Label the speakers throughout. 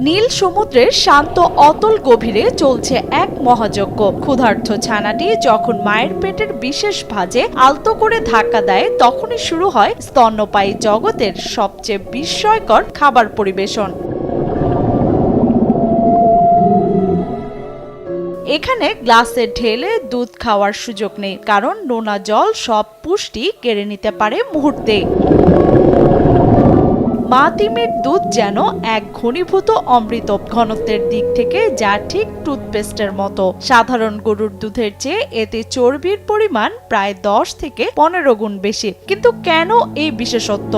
Speaker 1: নীল সমুদ্রের শান্ত অতল গভীরে চলছে এক মহাযজ্ঞ। ক্ষুধার্ত ছানাটি যখন মায়ের পেটের বিশেষ ভাঁজে আলতো করে ধাক্কা দেয়, তখনই শুরু হয় স্তন্যপায়ী জগতের সবচেয়ে বিস্ময়কর খাবার পরিবেশন। এখানে গ্লাসে ঢেলে দুধ খাওয়ার সুযোগ নেই, কারণ নোনা জল সব পুষ্টি কেড়ে নিতে পারে মুহূর্তে। মা তিমির দুধ যেন এক ঘনীভূত অমৃত, ঘনত্বের দিক থেকে যা ঠিক টুথপেস্টের মতো। সাধারণ গরুর দুধের চেয়ে এতে চর্বির পরিমাণ প্রায় 10 থেকে 15 গুণ বেশি। কিন্তু কেন এই বিশেষত্ব?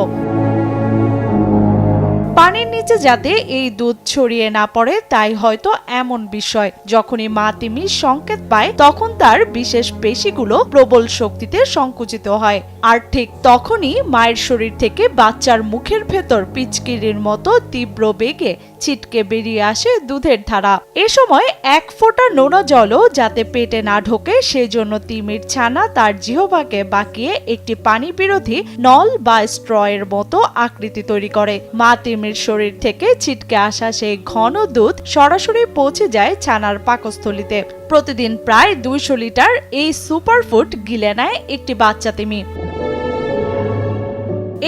Speaker 1: পানির নিচে যাতে এই দুধ ছড়িয়ে না পড়ে, তাই হয়তো এমন বিষয়। যখনই মা তিমি সংকেত পায়, তখন তার বিশেষ পেশিগুলো প্রবল শক্তিতে সংকুচিত হয়, আর ঠিক তখনই মায়ের শরীর থেকে বাচ্চার মুখের ভেতর পিচকিরির মতো তীব্র বেগে ছিটকে বেরিয়ে আসে দুধের ধারা। এ সময় এক ফোঁটা নোনা জলও যাতে পেটে না ঢোকে, সেজন্য তিমির ছানা তার জিহ্বাকে বাঁকিয়ে একটি পানি বিরোধী নল বা স্ট্র এর মতো আকৃতি তৈরি করে। মা তিমির শরীর থেকে ছিটকে আসা সেই ঘন দুধ সরাসরি পৌঁছে যায় ছানার পাকস্থলীতে। প্রতিদিন প্রায় 200 লিটার এই সুপারফুড গিলে নেয় একটি বাচ্চা তিমি।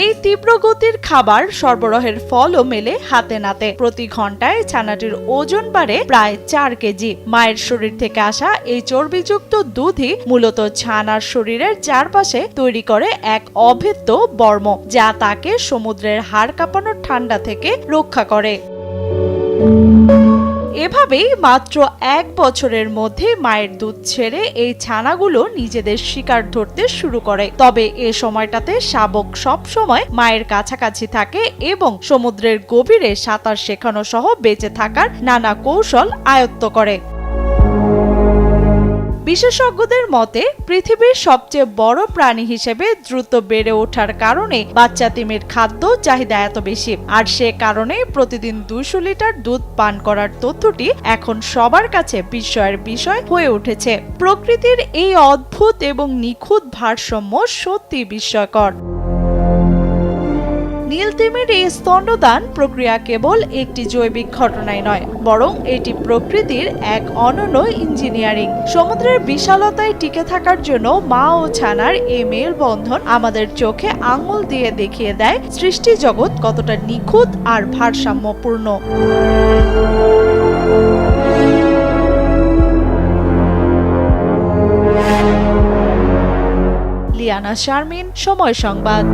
Speaker 1: এই তীব্র গতির খাবার সরবরাহের ফলও মেলে হাতে নাতে। প্রতি ঘন্টায় ছানাটির ওজন বাড়ে প্রায় 4 কেজি। মায়ের শরীর থেকে আসা এই চর্বিযুক্ত দুধই মূলত ছানার শরীরের চারপাশে তৈরি করে এক অভেদ্য বর্ম, যা তাকে সমুদ্রের হাড় কাঁপানো ঠান্ডা থেকে রক্ষা করে। এভাবেই মাত্র 1 বছরের মধ্যে মায়ের দুধ ছেড়ে এই ছানাগুলো নিজেদের শিকার ধরতে শুরু করে। তবে এ সময়টাতে শাবক সব সময় মায়ের কাছাকাছি থাকে এবং সমুদ্রের গভীরে সাঁতার শেখানো সহ বেঁচে থাকার নানা কৌশল আয়ত্ত করে। বিশেষজ্ঞদের মতে, পৃথিবীর সবচেয়ে বড় প্রাণী হিসেবে দ্রুত বেড়ে ওঠার কারণে বাচ্চা তিমির খাদ্য চাহিদা এত বেশি, আর সে কারণে প্রতিদিন 200 লিটার দুধ পান করার তথ্যটি এখন সবার কাছে বিস্ময়ের বিষয় হয়ে উঠেছে। প্রকৃতির এই অদ্ভুত এবং নিখুঁত ভারসাম্য সত্যি বিস্ময়কর। নীল তিমির এই স্তন্যদান প্রক্রিয়া কেবল একটি জৈবিক ঘটনাই নয়, বরং এটি প্রকৃতির এক অনন্য ইঞ্জিনিয়ারিং। সমুদ্রের বিশালতায় টিকে থাকার জন্য মা ও ছানার এই মেলবন্ধন আমাদের চোখে আঙুল দিয়ে দেখিয়ে দেয় সৃষ্টি জগৎ কতটা নিখুঁত আর ভারসাম্যপূর্ণ। লিয়ানা শারমিন, সময় সংবাদ।